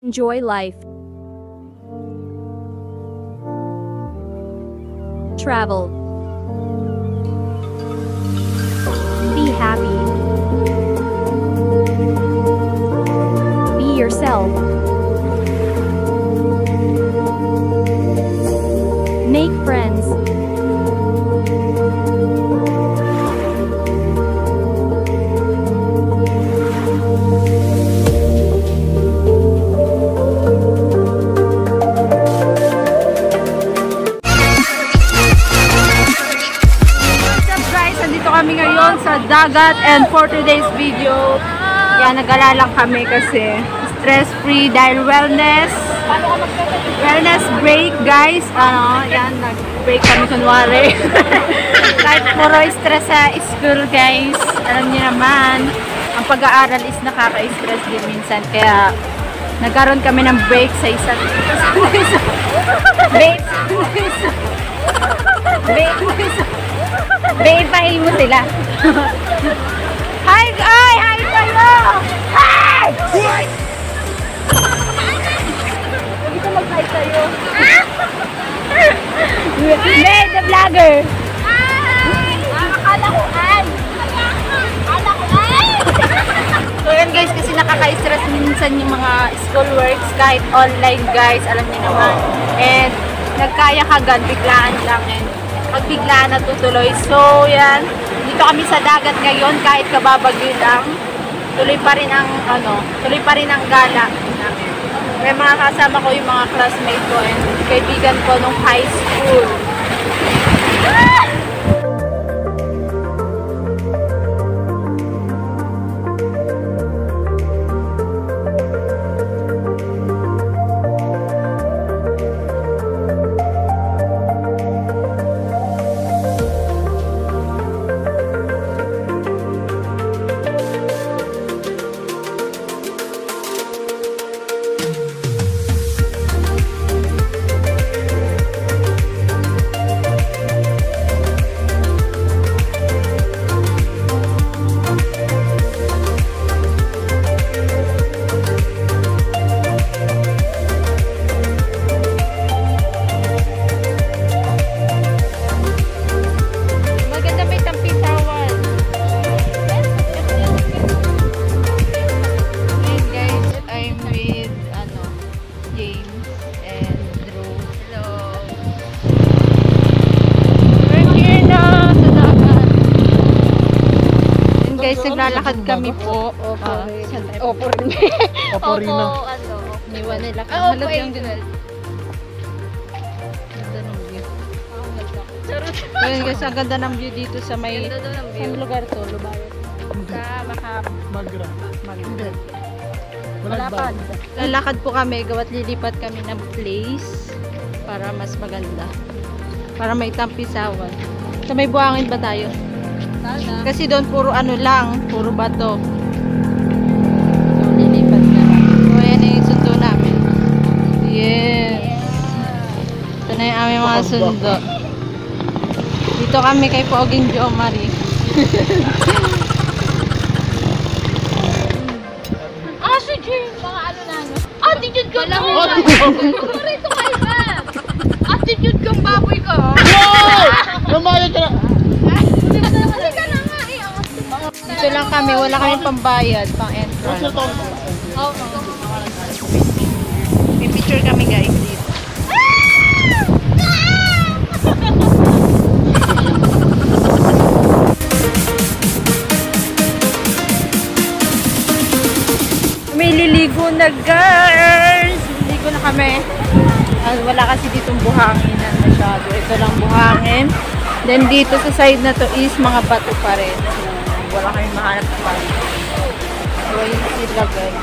Enjoy life. Travel. Be happy. Be yourself. Make friends. Kami ngayon sa dagat and for today's video, yan, nag-alala kami kasi stress-free dahil wellness break guys. Yan, nag-break kami kunwari. Kahit puro stress sa school guys, alam niyo naman, ang pag-aaral is nakaka-stress din minsan, kaya nagkaroon kami ng break sa isa't Babe, mo sila. Hi guys! Hi kayo! Hi! Hindi ko mag-hi kayo. Babe, the vlogger. Hi! Akala ko ay. So yan guys, kasi nakaka-stress minsan yung mga school works kahit online guys, alam niyo naman. And nagkaya kagad, biglaan lang and magbiglaan na tutuloy. So yan, dito kami sa dagat ngayon kahit kababagyo lang. Tuloy pa rin ang gala namin. May mga kasama ko yung mga classmates ko and kaibigan ko nung high school. Guys, naglalakad kami po. Opo rin. Opo rin na. Niwan nila. Halag lang din. Ganda ng view. Ayun guys, ang ganda ng view dito sa may... Saan lugar to? Lubayo? Sa Magra. Malapad. Lalakad po kami. Gawat lilipat kami ng place para mas maganda. Para may tampisawan. Sa may buhangin ba tayo? Kasi doon puro lang, puro bato. So, lilipat na. So, ayan yung sundo namin. Yes! Ito na yung aming mga sundo. Dito kami kay Poging Jo Marie. Si Jane! Mga na. Attitude ka lang! Rito kayo ba? Attitude kang baboy ka! Wow! Lumayo ka na! Dito lang kami, wala kami pambayad, pang entrance. May picture kami guys dito. May liligo na guys! Liligo na kami. Wala kasi ditong buhangin na masyado. Ito lang buhangin. Then dito sa side na to is mga bato pa rin. Wala kami mahanap na bato. So yun sila guys.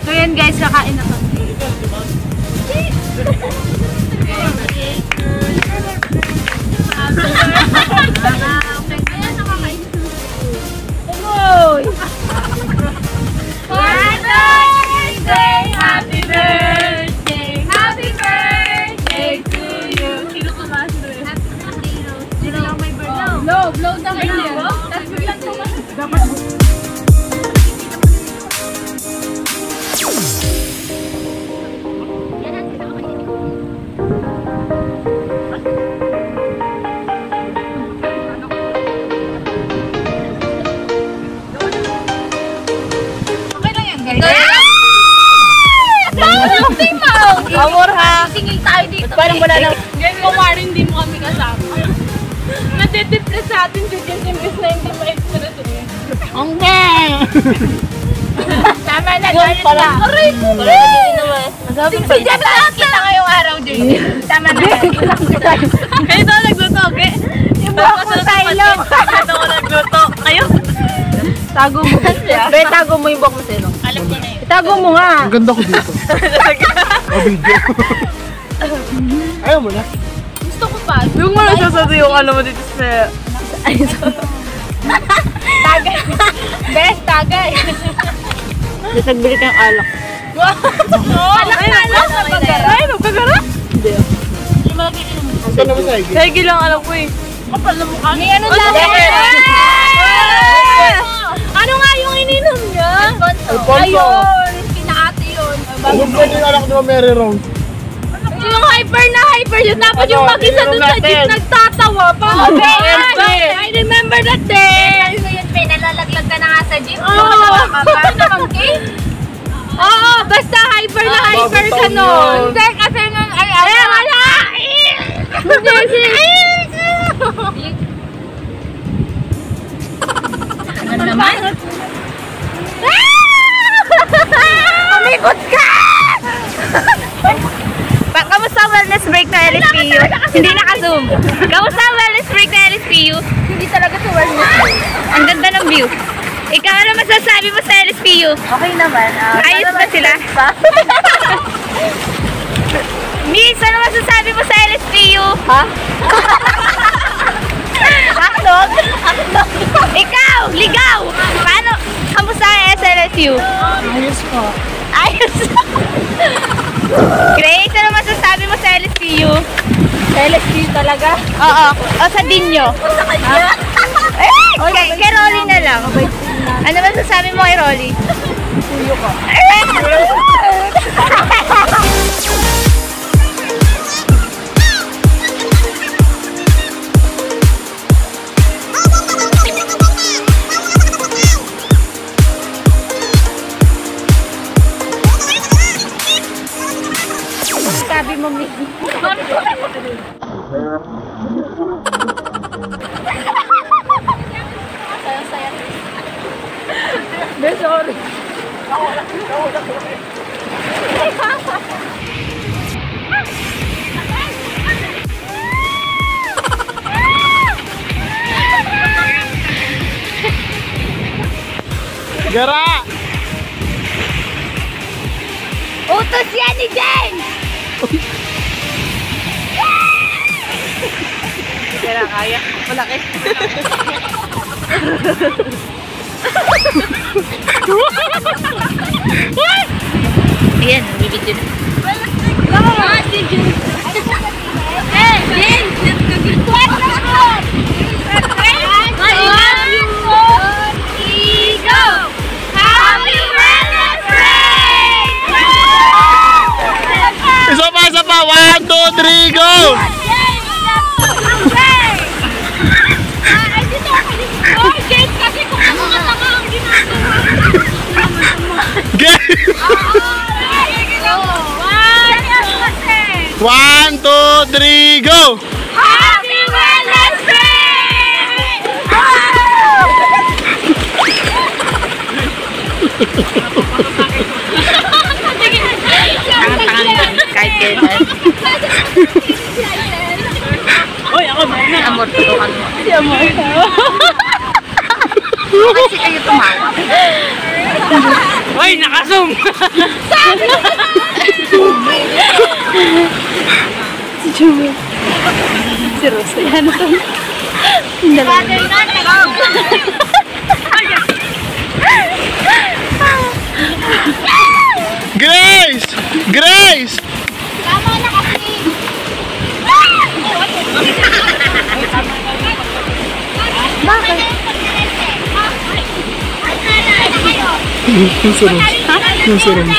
So yan guys, kakain na kami. Happy birthday! Happy birthday to you! Sino ka ba? Sino lang may birthday? Blow down kayo. Tapos biglang tumas. Dapat Amor ha. Tingin tayo dito. Parang wala na. Guys, kumari hindi mo kami kasama. Nade-depress sa atin si Jens imbis na hindi ma-express eh. Ang bang! Tama na, galit na. Aray ko, Si Jens nakakita ngayong araw, Jens. Tama na. Kayo daw nagluto, okay? Yung buhok ko sa ilong. Ito ko nagluto. Kayo? Tago mo. Be, tago mo yung buhok mo sa ilong. Alam ko na yun. Itago mo nga. Ang ganda ko dito. Mabidyo. Ayaw mo na. Gusto ko pa. Yung mga nasasabi yung ano mo dito sa... Tagay. Best, tagay. Nasagbili kang alak. Alak-alak sa pagkara. Ay, magkagara? Hindi. Ang ganda mo sa higit. Saigi lang alam ko eh. Kapal na mukha. May ano lang. Ano nga yung ininom niya? Alfonso. Ayun. Kinaate yun. Huwag mo yung anak ni Mary Rose. Yung hyper na hyper yun. Tapos yung Ano, mag-isa dun sa ininom jeep natin. nagtatawa pa. I remember that day. So yun, Pe, nalalaglag ka na nga sa jeep. Oo. Nakawa ka pa. Ano namang cake? Oo, basta hyper na hyper ka bagong taon nun. yun. Hindi, kasi nun, ay, wala! Hindi, Ano naman? Umikot ka! Kamusta ang wellness break na LSPU? Hindi naka-zoom. Kamusta ang wellness break na LSPU? Hindi talaga sa wellness. Ang ganda ng view. Ikaw, ano masasabi mo sa LSPU? Okay naman. Ayos ba sila? Miss, ano masasabi mo sa LSPU? Ha? Akdog? Ikaw, ligaw! Paano? Kamusta ang SLSU? Ayos po. Ayos! Grace, ano masasabi mo sa LSPU? Sa LSPU talaga? Oo. O sa Dinyo? Sa kanya? Kay Rolly na lang. Ano masasabi mo kay Rolly? Tuyo ko. Sabi mo, Miss. Sorry. Gara! Utos yan ni James! Kaya kaya. Malaki. Ayan, bibigyan. Isa pa! 1, 2, 3, go! One, 2, 3, go! Happy Wellness Kahit kailan. Oy, ako na. Amor, tutukan mo. Si Amor. Kasi kayo tumawa. Oy, naka-zoom. Si Jumi. Si Rose. Yan ito. Father na, Grace! Grace! tama na kasi. Bakit? Yung surong. Yung surong.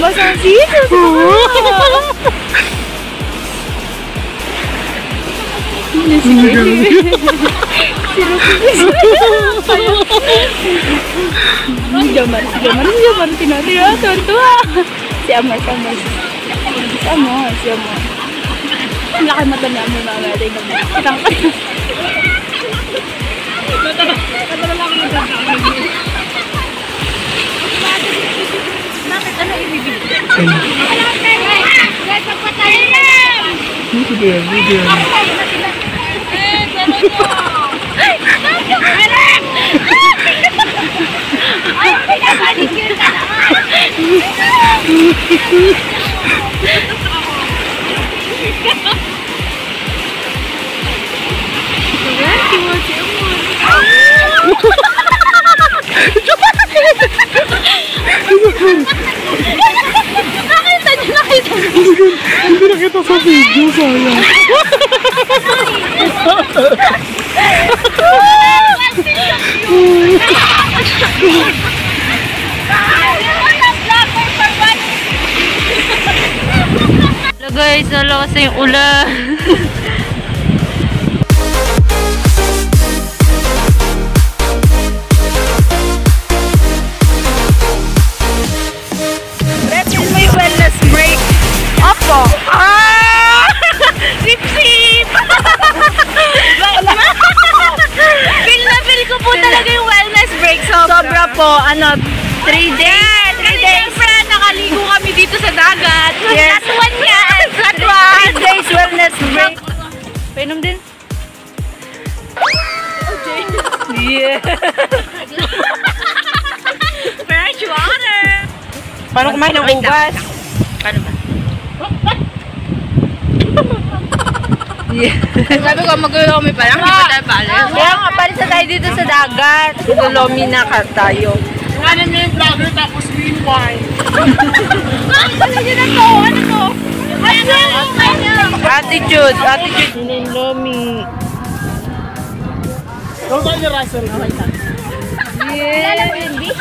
Basang sito. Jaman, tinatay ah, tuwa. Si Amor. Ang laki mata ni Amor mamaya tayo naman. Kitang ka. Bakit ano ibibig? Guys, magpatayin na! Video. Hindi nakita sa video, sayang. Hello guys, nalakas na yung ulan. Let's do my wellness break. Opo. Sip-sip. Feel ko po talaga yung wellness break. Sobra po. 3 days. 3 days. Siyempre, nakaligo kami dito sa dagat. Yes. Flat one yan. Flat one. 3 days wellness break. Painom din. Yeah. Fresh water. Paano kumain ng ubas? Paano ba? Sabi ko, mag-ulomi pa lang, hindi pa tayo palis. Kaya nga, palis na tayo dito sa dagat. Mag-ulomi na tayo. Ano na yung vlogger tapos meanwhile? Ano yun na to? Ano to? Attitude. Ulomi. Kung saan yung Russell? Kilala mo yun, B?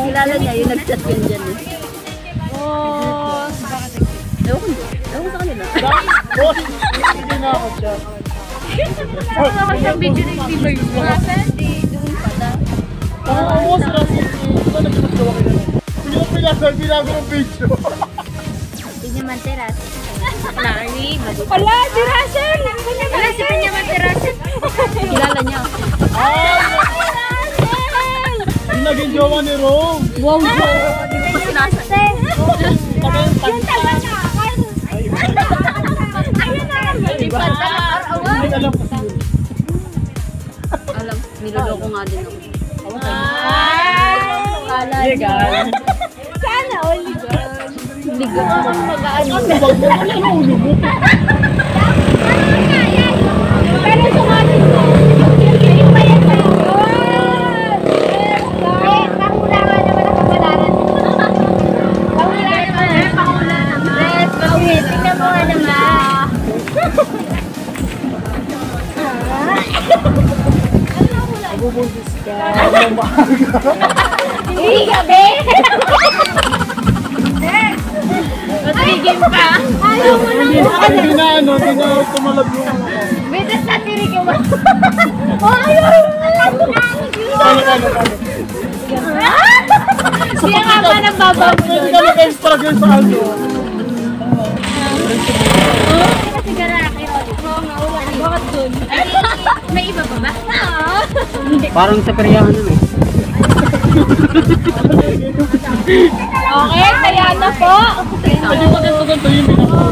Kilala niya, yung nag-chat yun dyan eh. Ewan ko sa kanila. Boss, hindi na ako siya. Ewan ko sa video na yung ba yun? Doon pala. Boss, Russell. Ito nagpapagawa ka na. Hindi ko pinago ng video. Hindi naman teras. Larry. Wala, si Russell! Wala, si Pinyaman si Russell. Kilala niya. Yung naging jowa ni Rome. Wow, di ba pa sinasate? Yung taga na. Ayun na. Hindi pa araw-arawan. Hindi alam ko siya. Alam, niloloko nga din ako. Legal. Sana all legal. Legal. Mag-aano. Ano ulo mo? Pero sumasin ko. Yung bayan pa yun. Pakulangan naman ang kapalaran. Pakulangan naman. Yes, bawit. Tingnan mo nga naman. Bubuntis ka. Hindi gabi. Matrigim pa. Ayaw mo na mo. Hindi na tumalab yung ano. Bitas na tirigim mo. Ayaw mo na. Paano? Siya nga ba nang babaw mo Hindi doon? ka nag-extra girl sa ano. Kasi garaki. Oo nga, wala. Bakit doon? May iba pa ba? Parang sa peryahan nun eh. Okay, kaya na po. Hindi pa ganito yung pinaka.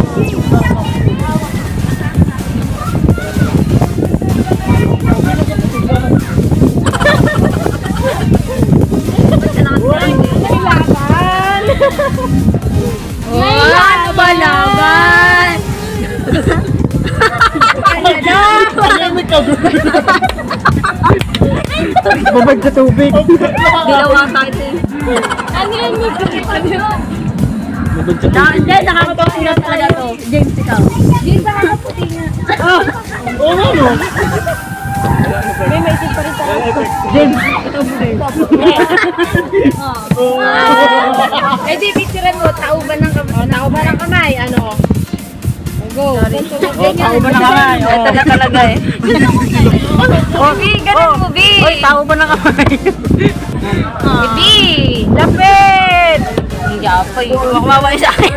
Laban! Tahimik ka girl. Babad sa tubig. Ginawa tayo eh. Ano yun mo? Babad sa tubig. Hindi, nakakaputi na talaga to. James, ikaw. James, nakakaputi na. Oo nga no. May maisin pa rin talaga. James, ito mo Eh di, picturean mo, tauban ng kamay. Ano? Go. Tao ba na kamay? Ito na talaga eh. Oh, B, ganun mo, B. Oy, tao ba na kamay? B, lapit! Hindi ako eh. Makumawa sa akin.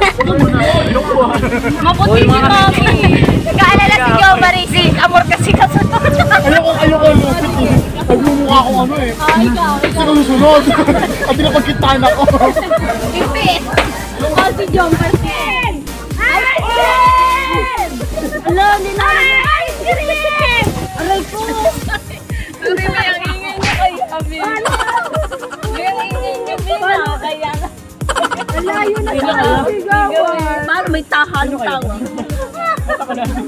Maputi si Mami. Kaalala si Jo Marisi. Amor kasi kasunod. Ayoko lupit eh. Nagmumukha akong ano eh. Sinusunod. At tinapagkitaan ako. Ipit! Oh, si John Martin! Ice cream! Ala, hindi na ice cream! Aray ko! Sabi ba yung ingay niya kay Abi? Paano? Yung ingay niya din kaya na. Alayo na sigawan. Paano may tahalong tawa?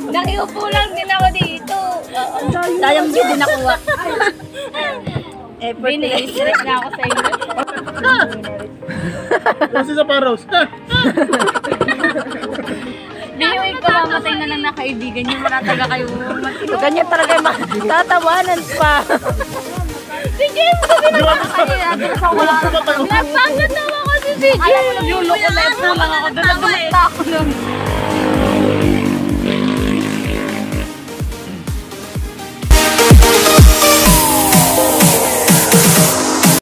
Nakiupo lang din ako dito. Sayang din nakuha. Biniisirek na ako sa inyo. Kasi sa Paros. Biyo, ikaw mamatay na lang na kaibigan niyo. Manataga kayo. Ganyan talaga yung tatawanan pa. Sige, sabi na lang kanina. Nagpagkatawa ko si CJ. Alam mo, nagluloko na lang ako doon. Nagdumata ako lang.